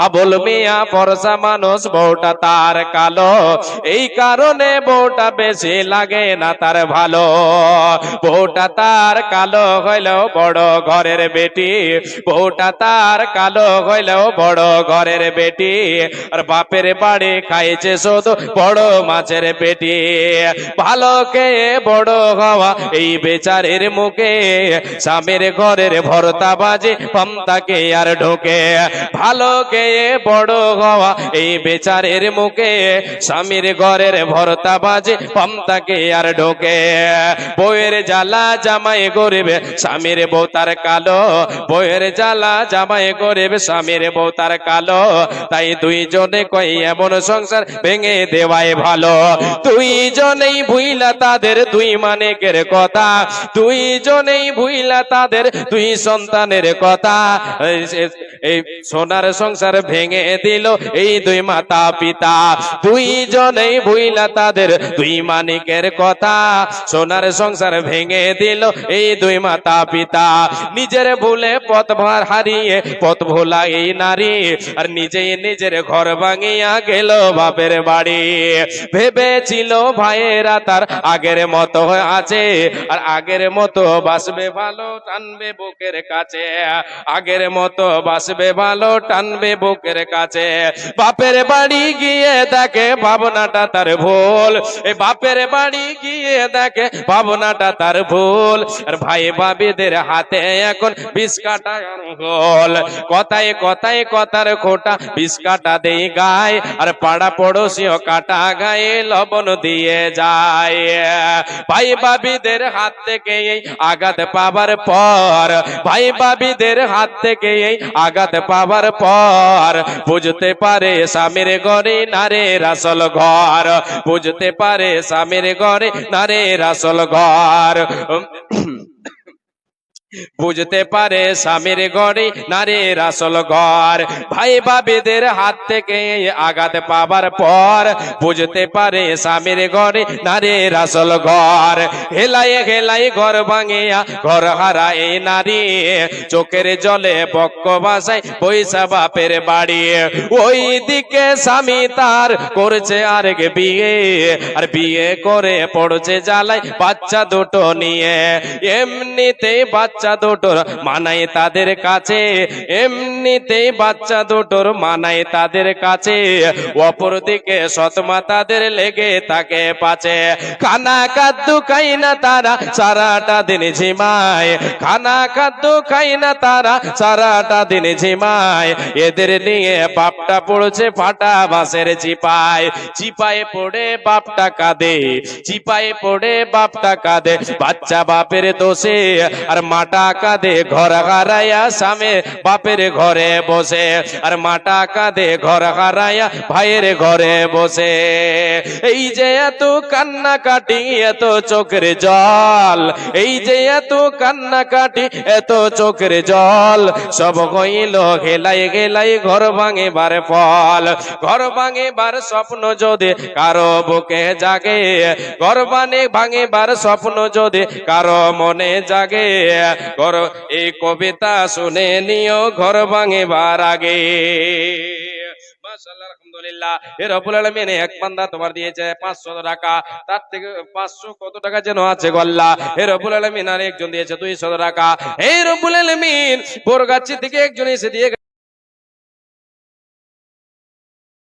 আবুল মিয়া ফর্সা মানুষ, বউটা তার কালো, এই কারণে বউটা বেশি লাগে না তার ভালো। বউটা তার কালো হইলেও বড় ঘরের বেটি, বউটা তার কালো হইলেও বড় ঘরের বেটি, আর বাপের বাড়ি খাইছে শুধু বড় মাছের পেটি। ভালো খেয়ে বড় হওয়া এই বেচারের মুখে, স্বামীর ঘরের ভর্তা বাজে পান্তাকে আর ঢোকে। ভালো খেয়ে বড় হওয়া এই বেচারের মুখে, স্বামীর ঘরের ভর্তা বাজে পান্তাকে আর ঢোকে। বউয়ের জ্বালা জামাই গরিব, স্বামীর বউ তার কালো, বউয়ের জ্বালা জামাই গরিব, স্বামীর বউ তার কালো। তাই দুইজনে কই এমন সংসার ভেঙে দেওয়াই ভালো। দুইজনেই ভুইলা তাদের দুই মানিকের কথা, দুইজনেই ভুইলা তাদের দুই সন্তানের কথা। এই সোনার সংসার ভেঙে দিল এই দুই মাতা পিতা, দুইজনেই ভুইলা তাদের দুই মানিকের কথা। সোনার সংসার ভেঙে দিল এই দুই মাতা পিতা। নিজের ভুলে পথ হারিয়ে পথ ভোলা এই নারী, আর নিজেই নিজের ঘর ভাঙিয়া গেল বাপের বাড়ি। ভেবেছিল ভাইয়েরা তার আগের মতো আছে, আর আগের মতো বাসবে ভালো, টানবে বুকের কাছে। আগের মতো বাসবে ভালো, টানবে বুকের কাছে। বাপের বাড়ি গিয়ে দেখে ভাবনাটা তার ভুল, এ বাপের বাড়ি গিয়ে দেখে ভাবনাটা তার ভুল। আর ভাই ভাবিদের হাতে এখন বিষ কাটা গোল, কথায় কথায় কথার খোটা বিষ কাটা দেই গায়, আর পাড়া পড়োশিও কাটা গায়ে লবণ দিয়ে যায়। ভাই ভাবিদের হাত থেকে এই আঘাত পাবার পর, ভাই ভাবিদের হাত থেকে এই আঘাত পাবার পর, বুঝতে পারে স্বামীর ঘরে নারীর আসল ঘর, বুঝতে পারে স্বামীর ঘরে নারীর আসল ঘর। বুঝতে পারে স্বামীর ঘরে নারীর আসল ঘর। ভাই ভাবিদের হাত থেকে আঘাত পাবার পর, বুঝতে পারে স্বামীর ঘরে নারীর আসল ঘর। হেলাই হেলাই ঘর ভাঙিয়া ঘর হারা এই নারী, চোখের জলে বক্ষ ভাসায় পয়সা বাপের বাড়ি। ওই দিকে স্বামী তার করছে আরেক বিয়ে, আর বিয়ে করে পড়ছে জ্বালায় বাচ্চা দুটো নিয়ে। এমনিতেই বাচ্চা দুটোর মানায় তাদের কাছে, এমনিতেই বাচ্চা দুটোর মানায় তাদের কাছে। অপরদিকে সৎমা তাদের লেগে থাকে পাছে। খানা খাদ্য খাই না তারা সারাটা দিন ঝিমায়, খানা খাদ্য খাই না তারা সারাটা দিন ঝিমায়। এদের নিয়ে বাপটা পড়ছে ফাটা বাঁশের চিপায়, চিপায় পড়ে বাপটা কাঁদে, চিপায় পড়ে বাপটা কাঁদে বাচ্চা বাপের দোষে। আর মাটা কাঁদে ঘর হারাইয়া স্বামী বাপের ঘরে বসে, আর মাটা কাঁদে ঘর হারাইয়া ভাইয়ের ঘরে বসে। এই যে এত কান্না কাটি এত চোখের জল, এই যে এত কান্না কাটি এত চোখের জল, সব হইল গেলাই গেলাই ঘর ভাঙিবার ফল। ঘর ভাঙিবার স্বপ্ন যদি কারো বুকে জাগে, ঘর ভাঙিবার স্বপ্ন যদি কারো মনে জাগে, ঘর এই কবিতা শুনে নিও ঘর ভাঙিবার আগে। মাশাআল্লাহ, আলহামদুলিল্লাহ। এর রব্বুল আলামিন এক বান্দা তোমার দিয়েছে 500 টাকা, তার থেকে 500 কত টাকা যেন আছে গো আল্লাহ। এর রব্বুল আলামিন আরেকজন দিয়েছে 200 টাকা। এই রব্বুল আলামিন বরগাছি থেকে একজন এসে দিয়ে